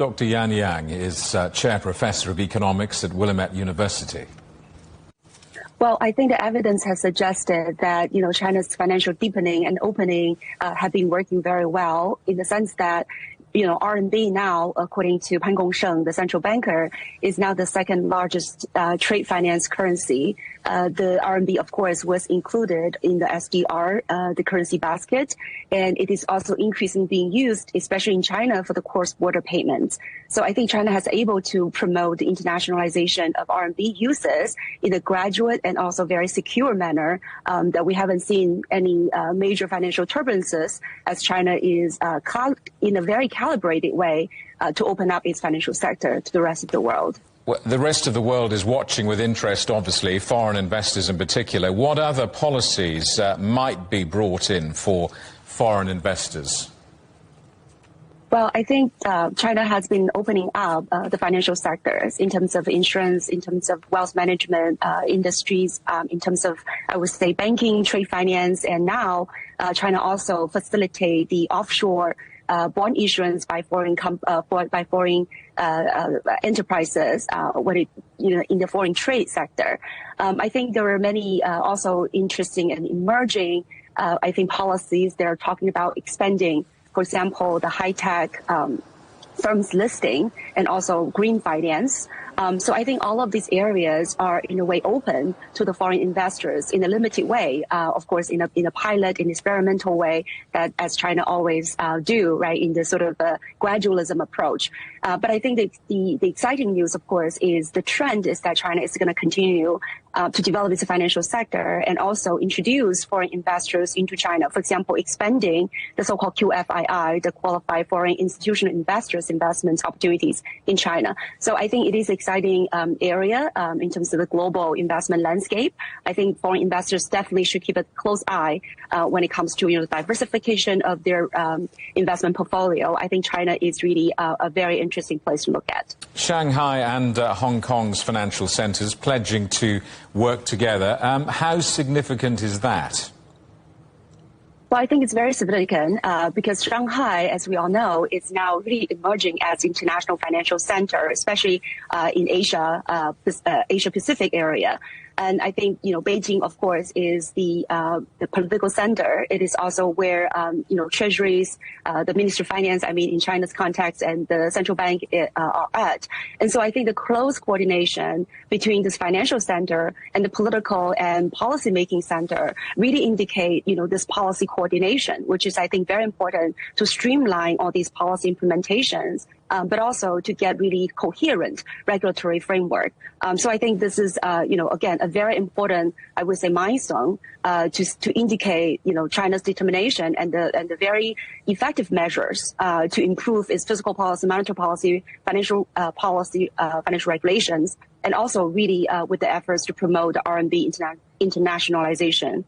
Dr. Liang is Chair Professor of Economics at Willamette University. Well, I think the evidence has suggested that, China's financial deepening and opening have been working very well in the sense that, RMB now, according to Pan Gongsheng, the central banker, is now the second largest trade finance currency. The RMB, of course, was included in the SDR, the currency basket, and it is also increasingly being used, especially in China, for the cross-border payments. So I think China has able to promote the internationalization of RMB uses in a graduate and also very secure manner that we haven't seen any major financial turbulences as China is in a very calibrated way to open up its financial sector to the rest of the world. Well, the rest of the world is watching with interest, obviously, foreign investors in particular. What other policies might be brought in for foreign investors? Well, I think China has been opening up the financial sectors in terms of insurance, in terms of wealth management industries, in terms of, I would say, banking, trade finance, and now China also facilitate the offshore bond issuance by foreign enterprises in the foreign trade sector. I think there are many also interesting and emerging policies that are talking about expanding, for example, the high-tech firms listing and also green finance. So I think all of these areas are in a way open to the foreign investors in a limited way, of course, in a pilot, in experimental way, that as China always do, right, in the sort of gradualism approach. But I think the exciting news, of course, is the trend is that China is going to continue to develop its financial sector and also introduce foreign investors into China. For example, expanding the so-called QFII, the Qualified Foreign Institutional Investors investment opportunities in China. So I think it is exciting area in terms of the global investment landscape. I think foreign investors definitely should keep a close eye when it comes to the diversification of their investment portfolio. I think China is really a very interesting place to look at. Shanghai and Hong Kong's financial centres pledging to work together. How significant is that? Well, I think it's very significant because Shanghai, as we all know, is now really emerging as international financial center, especially in Asia Pacific area. And I think, Beijing, of course, is the political center. It is also where, treasuries, the Ministry of Finance, in China's context, and the central bank are at. And so I think the close coordination between this financial center and the political and policy-making center really indicate, this policy coordination, which is, I think, very important to streamline all these policy implementations, but also to get really coherent regulatory framework. So I think this is, again, a very important, I would say, milestone to indicate, China's determination and the very effective measures to improve its fiscal policy, monetary policy, financial regulations, and also really with the efforts to promote the RMB internationalization.